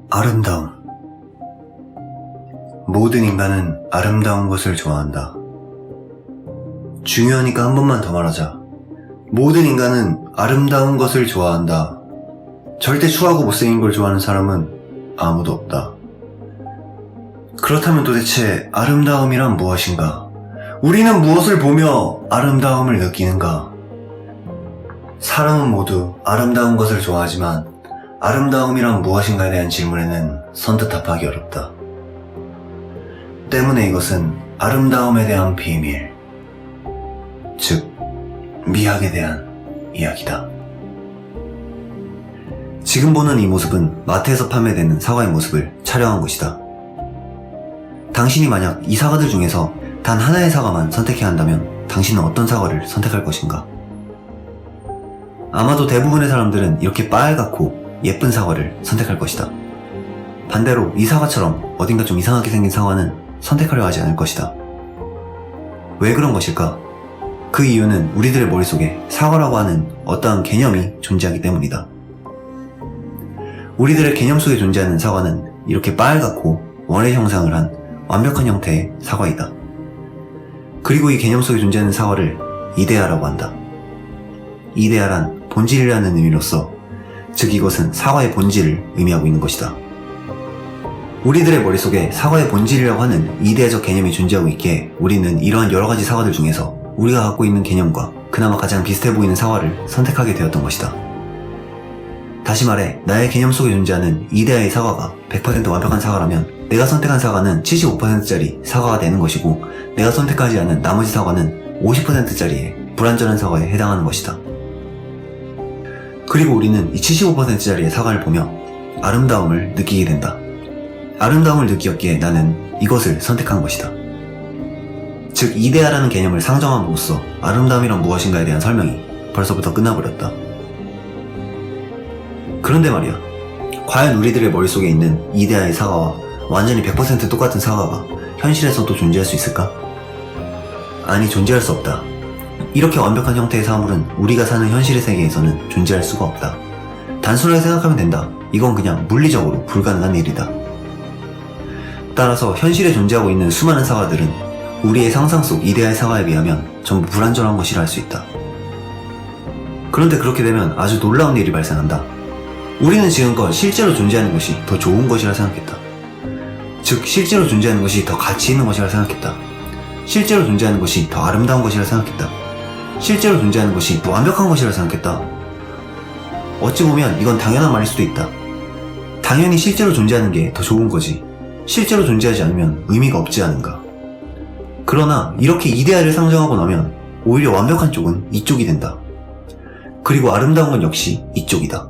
아름다움. 모든 인간은 아름다운 것을 좋아한다. 중요하니까 한 번만 더 말하자. 모든 인간은 아름다운 것을 좋아한다. 절대 추하고 못생긴 걸 좋아하는 사람은 아무도 없다. 그렇다면 도대체 아름다움이란 무엇인가? 우리는 무엇을 보며 아름다움을 느끼는가? 사람은 모두 아름다운 것을 좋아하지만 아름다움이란 무엇인가에 대한 질문에는 선뜻 답하기 어렵다. 때문에 이것은 아름다움에 대한 비밀, 즉 미학에 대한 이야기다. 지금 보는 이 모습은 마트에서 판매되는 사과의 모습을 촬영한 것이다. 당신이 만약 이 사과들 중에서 단 하나의 사과만 선택해야 한다면 당신은 어떤 사과를 선택할 것인가? 아마도 대부분의 사람들은 이렇게 빨갛고 예쁜 사과를 선택할 것이다. 반대로 이 사과처럼 어딘가 좀 이상하게 생긴 사과는 선택하려 하지 않을 것이다. 왜 그런 것일까? 그 이유는 우리들의 머릿속에 사과라고 하는 어떠한 개념이 존재하기 때문이다. 우리들의 개념 속에 존재하는 사과는 이렇게 빨갛고 원의 형상을 한 완벽한 형태의 사과이다. 그리고 이 개념 속에 존재하는 사과를 이데아라고 한다. 이데아란 본질이라는 의미로서, 즉 이것은 사과의 본질을 의미하고 있는 것이다. 우리들의 머릿속에 사과의 본질이라고 하는 이데아적 개념이 존재하고 있기에 우리는 이러한 여러가지 사과들 중에서 우리가 갖고 있는 개념과 그나마 가장 비슷해 보이는 사과를 선택하게 되었던 것이다. 다시 말해, 나의 개념 속에 존재하는 이데아의 사과가 100% 완벽한 사과라면 내가 선택한 사과는 75%짜리 사과가 되는 것이고, 내가 선택하지 않은 나머지 사과는 50%짜리의 불완전한 사과에 해당하는 것이다. 그리고 우리는 이 75%짜리의 사과를 보며 아름다움을 느끼게 된다. 아름다움을 느끼었기에 나는 이것을 선택한 것이다. 즉, 이데아라는 개념을 상정함으로써 아름다움이란 무엇인가에 대한 설명이 벌써부터 끝나버렸다. 그런데 말이야, 과연 우리들의 머릿속에 있는 이데아의 사과와 완전히 100% 똑같은 사과가 현실에서도 존재할 수 있을까? 아니, 존재할 수 없다. 이렇게 완벽한 형태의 사물은 우리가 사는 현실의 세계에서는 존재할 수가 없다. 단순하게 생각하면 된다. 이건 그냥 물리적으로 불가능한 일이다. 따라서 현실에 존재하고 있는 수많은 사과들은 우리의 상상 속 이데아의 사과에 비하면 전부 불완전한 것이라 할 수 있다. 그런데 그렇게 되면 아주 놀라운 일이 발생한다. 우리는 지금껏 실제로 존재하는 것이 더 좋은 것이라 생각했다. 즉, 실제로 존재하는 것이 더 가치 있는 것이라 생각했다. 실제로 존재하는 것이 더 아름다운 것이라 생각했다. 실제로 존재하는 것이 더 완벽한 것이라 생각했다. 어찌 보면 이건 당연한 말일 수도 있다. 당연히 실제로 존재하는 게 더 좋은 거지. 실제로 존재하지 않으면 의미가 없지 않은가. 그러나 이렇게 이데아를 상정하고 나면 오히려 완벽한 쪽은 이쪽이 된다. 그리고 아름다운 건 역시 이쪽이다.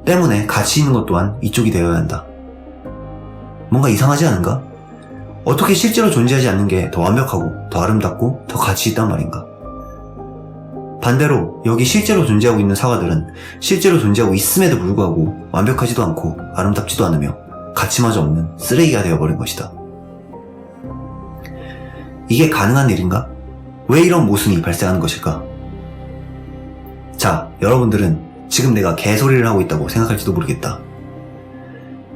때문에 가치 있는 것 또한 이쪽이 되어야 한다. 뭔가 이상하지 않은가? 어떻게 실제로 존재하지 않는 게 더 완벽하고 더 아름답고 더 가치 있단 말인가? 반대로 여기 실제로 존재하고 있는 사과들은 실제로 존재하고 있음에도 불구하고 완벽하지도 않고 아름답지도 않으며 가치마저 없는 쓰레기가 되어버린 것이다. 이게 가능한 일인가? 왜 이런 모순이 발생하는 것일까? 자, 여러분들은 지금 내가 개소리를 하고 있다고 생각할지도 모르겠다.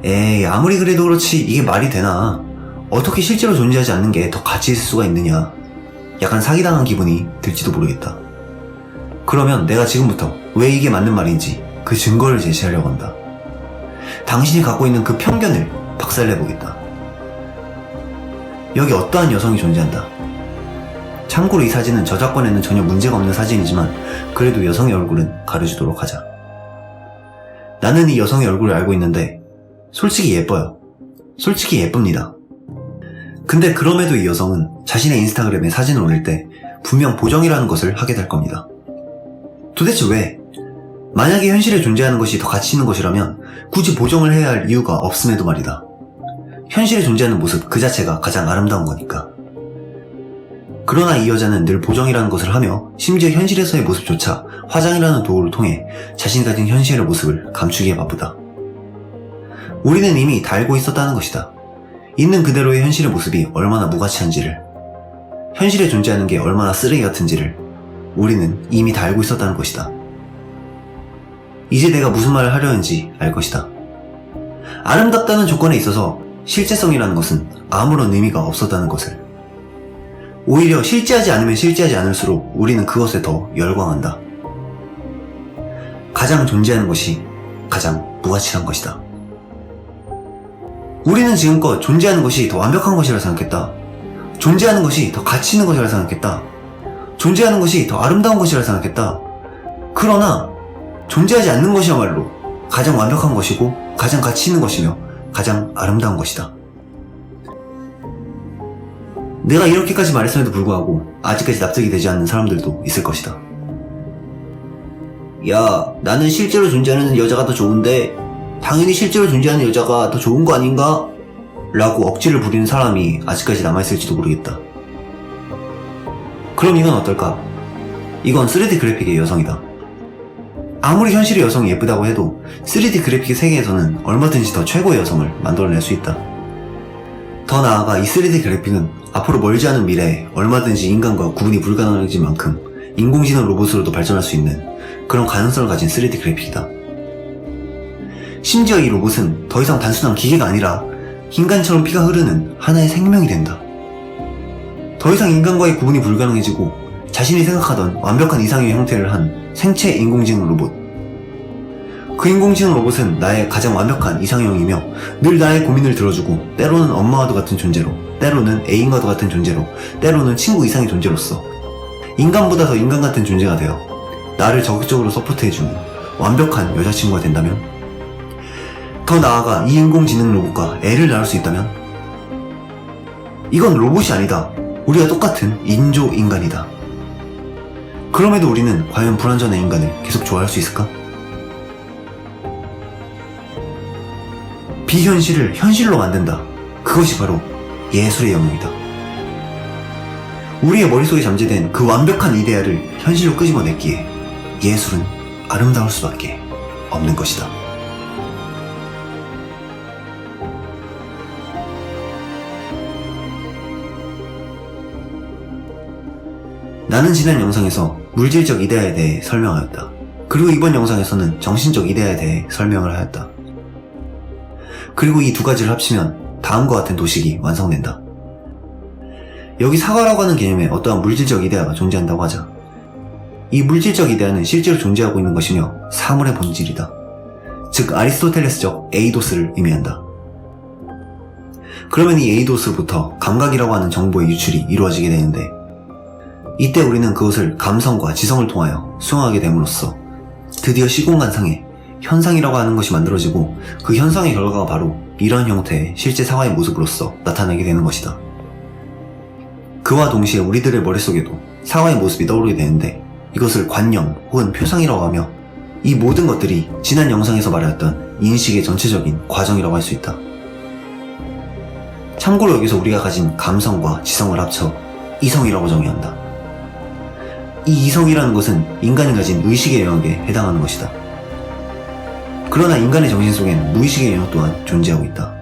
에이, 아무리 그래도 그렇지 이게 말이 되나? 어떻게 실제로 존재하지 않는 게 더 가치 있을 수가 있느냐? 약간 사기당한 기분이 들지도 모르겠다. 그러면 내가 지금부터 왜 이게 맞는 말인지 그 증거를 제시하려고 한다. 당신이 갖고 있는 그 편견을 박살내보겠다. 여기 어떠한 여성이 존재한다. 참고로 이 사진은 저작권에는 전혀 문제가 없는 사진이지만 그래도 여성의 얼굴은 가려주도록 하자. 나는 이 여성의 얼굴을 알고 있는데 솔직히 예뻐요. 솔직히 예쁩니다. 근데 그럼에도 이 여성은 자신의 인스타그램에 사진을 올릴 때 분명 보정이라는 것을 하게 될 겁니다. 도대체 왜? 만약에 현실에 존재하는 것이 더 가치 있는 것이라면 굳이 보정을 해야 할 이유가 없음에도 말이다. 현실에 존재하는 모습 그 자체가 가장 아름다운 거니까. 그러나 이 여자는 늘 보정이라는 것을 하며 심지어 현실에서의 모습조차 화장이라는 도구를 통해 자신이 가진 현실의 모습을 감추기에 바쁘다. 우리는 이미 다 알고 있었다는 것이다. 있는 그대로의 현실의 모습이 얼마나 무가치한지를, 현실에 존재하는 게 얼마나 쓰레기 같은지를 우리는 이미 다 알고 있었다는 것이다. 이제 내가 무슨 말을 하려는지 알 것이다. 아름답다는 조건에 있어서 실제성이라는 것은 아무런 의미가 없었다는 것을. 오히려 실제하지 않으면 실제하지 않을수록 우리는 그것에 더 열광한다. 가장 존재하는 것이 가장 무가치한 것이다. 우리는 지금껏 존재하는 것이 더 완벽한 것이라 생각했다. 존재하는 것이 더 가치 있는 것이라 생각했다. 존재하는 것이 더 아름다운 것이라 생각했다. 그러나 존재하지 않는 것이야말로 가장 완벽한 것이고 가장 가치 있는 것이며 가장 아름다운 것이다. 내가 이렇게까지 말했음에도 불구하고 아직까지 납득이 되지 않는 사람들도 있을 것이다. 야, 나는 실제로 존재하는 여자가 더 좋은데 당연히 실제로 존재하는 여자가 더 좋은 거 아닌가? 라고 억지를 부리는 사람이 아직까지 남아있을지도 모르겠다. 그럼 이건 어떨까? 이건 3D 그래픽의 여성이다. 아무리 현실의 여성이 예쁘다고 해도 3D 그래픽의 세계에서는 얼마든지 더 최고의 여성을 만들어낼 수 있다. 더 나아가 이 3D 그래픽은 앞으로 멀지 않은 미래에 얼마든지 인간과 구분이 불가능해질 만큼 인공지능 로봇으로도 발전할 수 있는 그런 가능성을 가진 3D 그래픽이다. 심지어 이 로봇은 더 이상 단순한 기계가 아니라 인간처럼 피가 흐르는 하나의 생명이 된다. 더 이상 인간과의 구분이 불가능해지고 자신이 생각하던 완벽한 이상의 형태를 한 생체 인공지능 로봇. 그 인공지능 로봇은 나의 가장 완벽한 이상형이며 늘 나의 고민을 들어주고 때로는 엄마와도 같은 존재로, 때로는 애인과도 같은 존재로, 때로는 친구 이상의 존재로서 인간보다 더 인간 같은 존재가 되어 나를 적극적으로 서포트해주는 완벽한 여자친구가 된다면, 더 나아가 이 인공지능 로봇과 애를 낳을 수 있다면, 이건 로봇이 아니다. 우리가 똑같은 인조인간이다. 그럼에도 우리는 과연 불완전한 인간을 계속 좋아할 수 있을까? 비현실을 현실로 만든다. 그것이 바로 예술의 영역이다. 우리의 머릿속에 잠재된 그 완벽한 이데아를 현실로 끄집어냈기에 예술은 아름다울 수밖에 없는 것이다. 나는 지난 영상에서 물질적 이데아에 대해 설명하였다. 그리고 이번 영상에서는 정신적 이데아에 대해 설명을 하였다. 그리고 이 두 가지를 합치면 다음과 같은 도식이 완성된다. 여기 사과라고 하는 개념에 어떠한 물질적 이데아가 존재한다고 하자. 이 물질적 이데아는 실제로 존재하고 있는 것이며 사물의 본질이다. 즉 아리스토텔레스적 에이도스를 의미한다. 그러면 이 에이도스로부터 감각이라고 하는 정보의 유출이 이루어지게 되는데, 이때 우리는 그것을 감성과 지성을 통하여 수용하게 됨으로써 드디어 시공간상에 현상이라고 하는 것이 만들어지고, 그 현상의 결과가 바로 이러한 형태의 실제 사과의 모습으로서 나타나게 되는 것이다. 그와 동시에 우리들의 머릿속에도 사과의 모습이 떠오르게 되는데, 이것을 관념 혹은 표상이라고 하며, 이 모든 것들이 지난 영상에서 말했던 인식의 전체적인 과정이라고 할 수 있다. 참고로 여기서 우리가 가진 감성과 지성을 합쳐 이성이라고 정의한다. 이 이성이라는 것은 인간이 가진 의식의 영역에 해당하는 것이다. 그러나 인간의 정신 속엔 무의식의 영역 또한 존재하고 있다.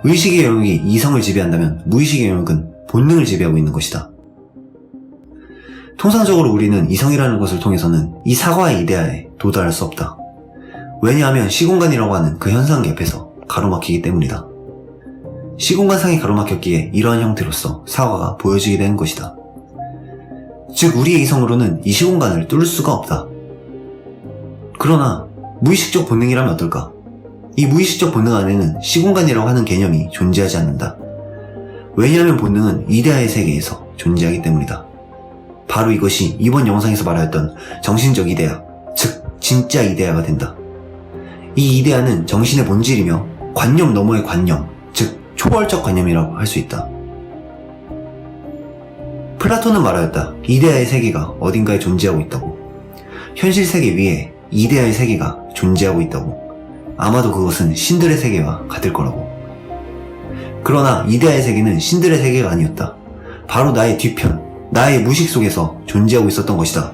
의식의 영역이 이성을 지배한다면 무의식의 영역은 본능을 지배하고 있는 것이다. 통상적으로 우리는 이성이라는 것을 통해서는 이 사과의 이데아에 도달할 수 없다. 왜냐하면 시공간이라고 하는 그 현상계 앞에서 가로막히기 때문이다. 시공간상이 가로막혔기에 이러한 형태로서 사과가 보여지게 되는 것이다. 즉 우리의 이성으로는 이 시공간을 뚫을 수가 없다. 그러나 무의식적 본능이라면 어떨까? 이 무의식적 본능 안에는 시공간이라고 하는 개념이 존재하지 않는다. 왜냐하면 본능은 이데아의 세계에서 존재하기 때문이다. 바로 이것이 이번 영상에서 말하였던 정신적 이데아, 즉 진짜 이데아가 된다. 이 이데아는 정신의 본질이며 관념 너머의 관념, 즉 초월적 관념이라고 할 수 있다. 플라톤은 말하였다. 이데아의 세계가 어딘가에 존재하고 있다고. 현실 세계 위에 이데아의 세계가 존재하고 있다고. 아마도 그것은 신들의 세계와 같을 거라고. 그러나 이데아의 세계는 신들의 세계가 아니었다. 바로 나의 뒤편, 나의 무의식 속에서 존재하고 있었던 것이다.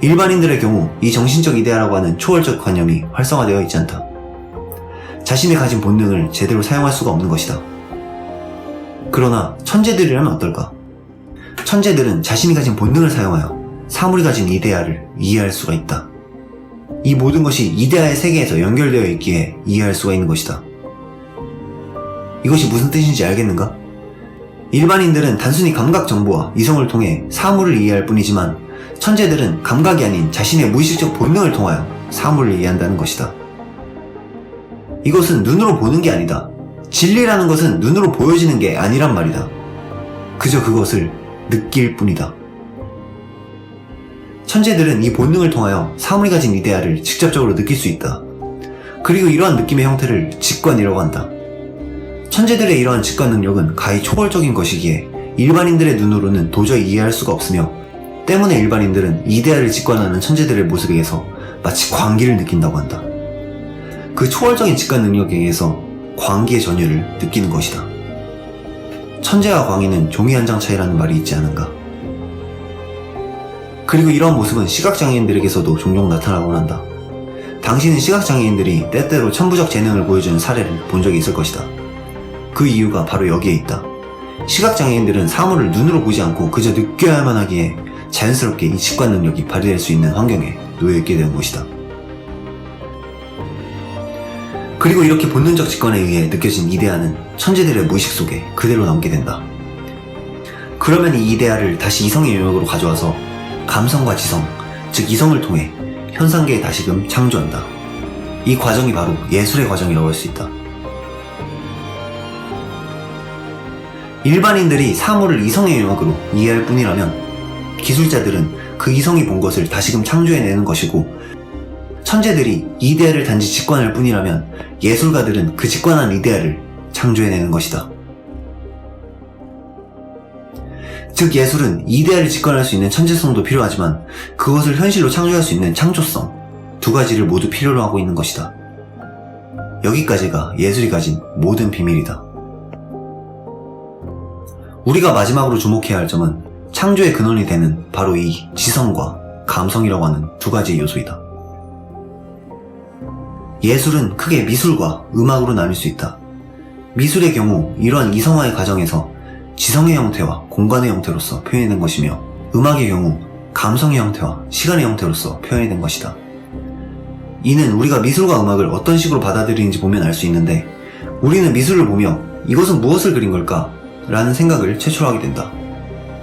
일반인들의 경우 이 정신적 이데아라고 하는 초월적 관념이 활성화되어 있지 않다. 자신이 가진 본능을 제대로 사용할 수가 없는 것이다. 그러나 천재들이라면 어떨까? 천재들은 자신이 가진 본능을 사용하여 사물이 가진 이데아를 이해할 수가 있다. 이 모든 것이 이데아의 세계에서 연결되어 있기에 이해할 수가 있는 것이다. 이것이 무슨 뜻인지 알겠는가? 일반인들은 단순히 감각 정보와 이성을 통해 사물을 이해할 뿐이지만 천재들은 감각이 아닌 자신의 무의식적 본능을 통하여 사물을 이해한다는 것이다. 이것은 눈으로 보는 게 아니다. 진리라는 것은 눈으로 보여지는 게 아니란 말이다. 그저 그것을 느낄 뿐이다. 천재들은 이 본능을 통하여 사물이 가진 이데아를 직접적으로 느낄 수 있다. 그리고 이러한 느낌의 형태를 직관이라고 한다. 천재들의 이러한 직관 능력은 가히 초월적인 것이기에 일반인들의 눈으로는 도저히 이해할 수가 없으며, 때문에 일반인들은 이데아를 직관하는 천재들의 모습에 의해서 마치 광기를 느낀다고 한다. 그 초월적인 직관 능력에 의해서 광기의 전율을 느끼는 것이다. 천재와 광희는 종이 한 장 차이라는 말이 있지 않은가? 그리고 이러한 모습은 시각장애인들에게서도 종종 나타나곤 한다. 당신은 시각장애인들이 때때로 천부적 재능을 보여주는 사례를 본 적이 있을 것이다. 그 이유가 바로 여기에 있다. 시각장애인들은 사물을 눈으로 보지 않고 그저 느껴야만 하기에 자연스럽게 이 직관 능력이 발휘될 수 있는 환경에 놓여있게 된 것이다. 그리고 이렇게 본능적 직관에 의해 느껴진 이데아는 천재들의 무의식 속에 그대로 남게 된다. 그러면 이 이데아를 다시 이성의 영역으로 가져와서 감성과 지성, 즉 이성을 통해 현상계에 다시금 창조한다. 이 과정이 바로 예술의 과정이라고 할 수 있다. 일반인들이 사물을 이성의 영역으로 이해할 뿐이라면 기술자들은 그 이성이 본 것을 다시금 창조해내는 것이고, 천재들이 이데아를 단지 직관할 뿐이라면 예술가들은 그 직관한 이데아를 창조해내는 것이다. 즉 예술은 이데아를 직관할 수 있는 천재성도 필요하지만 그것을 현실로 창조할 수 있는 창조성, 두 가지를 모두 필요로 하고 있는 것이다. 여기까지가 예술이 가진 모든 비밀이다. 우리가 마지막으로 주목해야 할 점은 창조의 근원이 되는 바로 이 지성과 감성이라고 하는 두 가지의 요소이다. 예술은 크게 미술과 음악으로 나뉠 수 있다. 미술의 경우 이러한 이성화의 과정에서 지성의 형태와 공간의 형태로서 표현이 된 것이며, 음악의 경우 감성의 형태와 시간의 형태로서 표현이 된 것이다. 이는 우리가 미술과 음악을 어떤 식으로 받아들이는지 보면 알 수 있는데, 우리는 미술을 보며 이것은 무엇을 그린 걸까? 라는 생각을 최초로 하게 된다.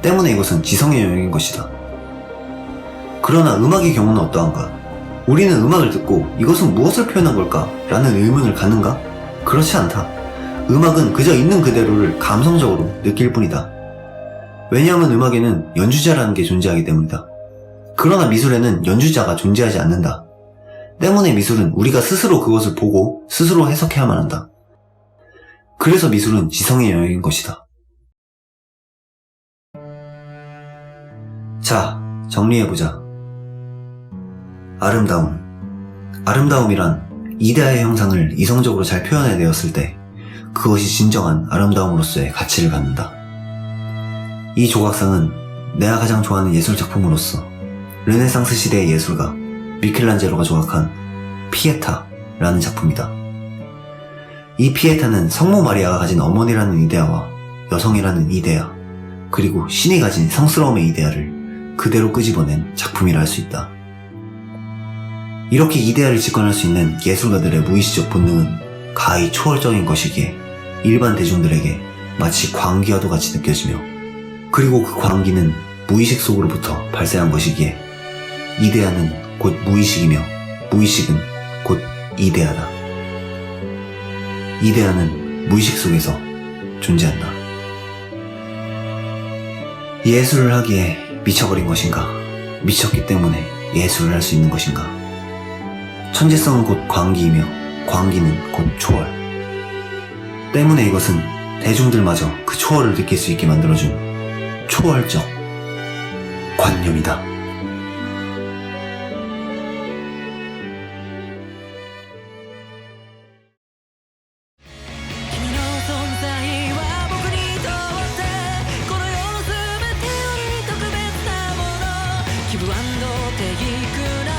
때문에 이것은 지성의 영역인 것이다. 그러나 음악의 경우는 어떠한가? 우리는 음악을 듣고 이것은 무엇을 표현한 걸까? 라는 의문을 갖는가? 그렇지 않다. 음악은 그저 있는 그대로를 감성적으로 느낄 뿐이다. 왜냐하면 음악에는 연주자라는 게 존재하기 때문이다. 그러나 미술에는 연주자가 존재하지 않는다. 때문에 미술은 우리가 스스로 그것을 보고 스스로 해석해야만 한다. 그래서 미술은 지성의 영역인 것이다. 자, 정리해보자. 아름다움이란 이데아의 형상을 이성적으로 잘 표현해내었을 때 그것이 진정한 아름다움으로서의 가치를 갖는다. 이 조각상은 내가 가장 좋아하는 예술작품으로서 르네상스 시대의 예술가 미켈란젤로가 조각한 피에타라는 작품이다. 이 피에타는 성모 마리아가 가진 어머니라는 이데아와 여성이라는 이데아, 그리고 신이 가진 성스러움의 이데아를 그대로 끄집어낸 작품이라 할 수 있다. 이렇게 이데아를 직관할 수 있는 예술가들의 무의식적 본능은 가히 초월적인 것이기에 일반 대중들에게 마치 광기와도 같이 느껴지며, 그리고 그 광기는 무의식 속으로부터 발생한 것이기에 이데아는 곧 무의식이며 무의식은 곧 이데아다. 이데아는 무의식 속에서 존재한다. 예술을 하기에 미쳐버린 것인가? 미쳤기 때문에 예술을 할 수 있는 것인가? 천재성은 곧 광기이며 광기는 곧 초월. 때문에 이것은 대중들마저 그 초월을 느낄 수 있게 만들어준 초월적 관념이다. 기부安動的く